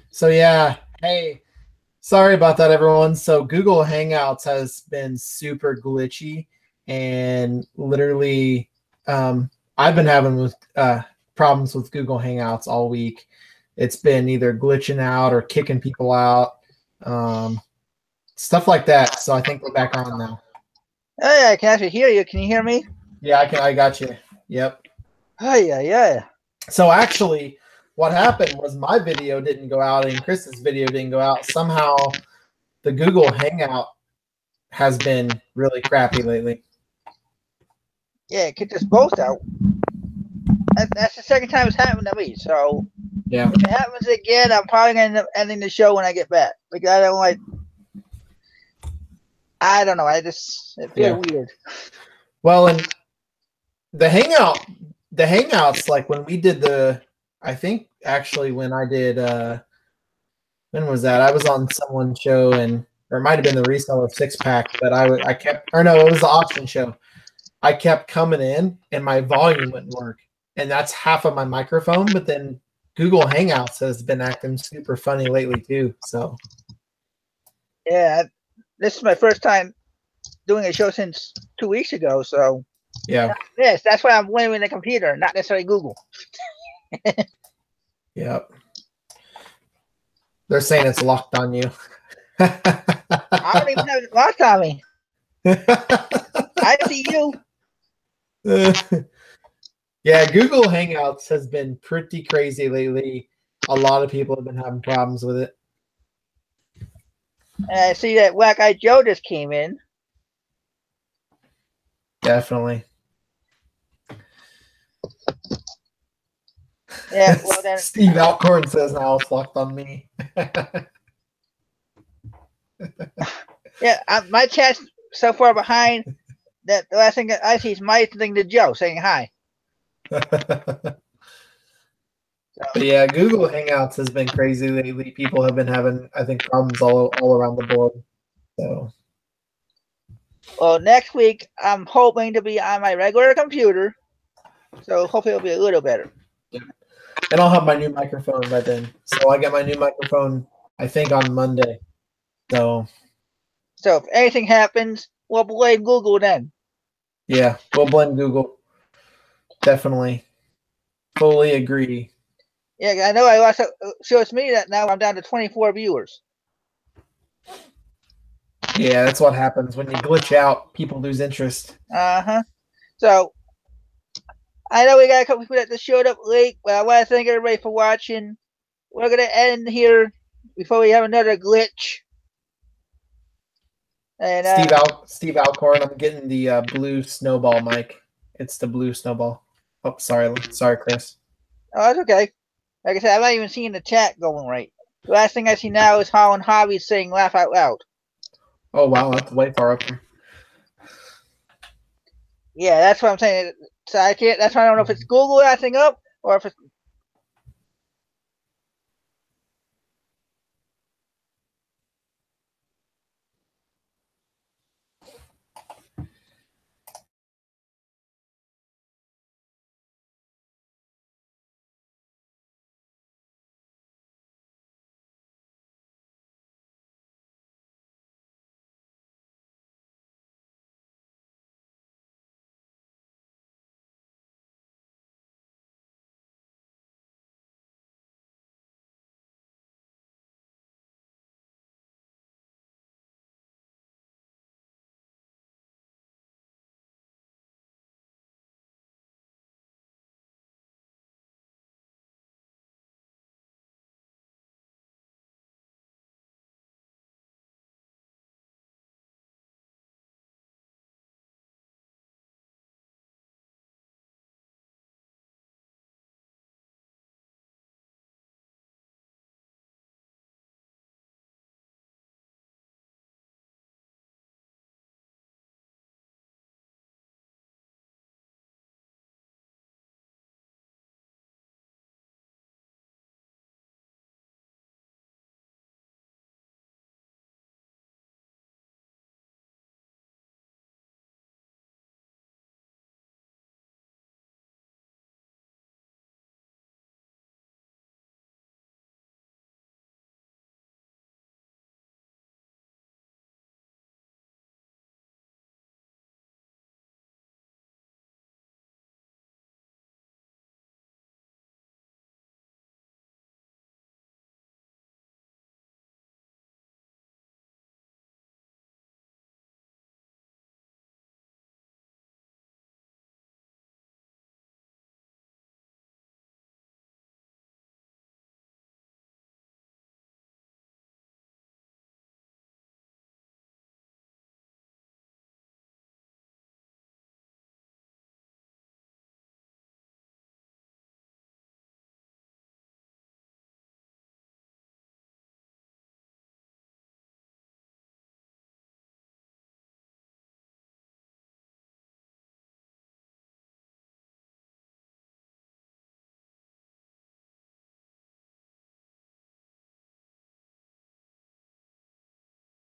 So yeah, hey, sorry about that, everyone. So Google Hangouts has been super glitchy, and literally, I've been having with problems with Google Hangouts all week. It's been either glitching out or kicking people out, stuff like that. So I think we're back on now. Oh yeah, I can actually hear you. Can you hear me? Yeah, I got you. Yep. Oh yeah. So actually, what happened was my video didn't go out and Chris's video didn't go out. Somehow, the Google Hangout has been really crappy lately. Yeah, it kicked us both out. That's the second time it's happened to me. So Yeah. if it happens again, I'm probably gonna end up ending the show when I get back because I don't like. I don't know. It feels weird. Well, and the Hangouts, like when we did I think actually when I did, when was that? I was on someone's show or it might have been the reseller 6-pack, but I kept, or no, it was the auction show. I kept coming in and my volume wouldn't work. And that's half of my microphone, but then Google Hangouts has been acting super funny lately too. So yeah, this is my first time doing a show since 2 weeks ago. So yeah, yes, that's why I'm blaming the computer, not necessarily Google. Yep. They're saying it's locked on you. I don't even have it locked on me. I see you. Yeah, Google Hangouts has been pretty crazy lately. A lot of people have been having problems with it. And I see that Whack Eye Joe just came in. Definitely. Yeah, well then. Steve Alcorn says now it's locked on me. Yeah, my chat's so far behind that the last thing that I see is my thing to Joe saying hi. But yeah, Google Hangouts has been crazy lately. People have been having, I think, problems all around the board. So, well, next week I'm hoping to be on my regular computer, so hopefully it'll be a little better. yeah. And I'll have my new microphone by then. So I get my new microphone, I think, on Monday. So if anything happens, we'll blame Google then. yeah, we'll blame Google. Definitely. Fully agree. Yeah, I know I lost. Shows me that now I'm down to 24 viewers. Yeah, that's what happens when you glitch out. People lose interest. So I know we got a couple people that just showed up late, but I want to thank everybody for watching. We're gonna end here before we have another glitch. And Steve Alcorn, I'm getting the blue snowball mic. It's the blue snowball. Oh, sorry, Chris. Oh, that's okay. Like I said, I'm not even seeing the chat going right. The last thing I see now is Holland Hobby saying "laugh out loud." Oh wow, that's way far up there. Yeah, that's what I'm saying. So I can't. That's why I don't know if it's Google acting up or if it's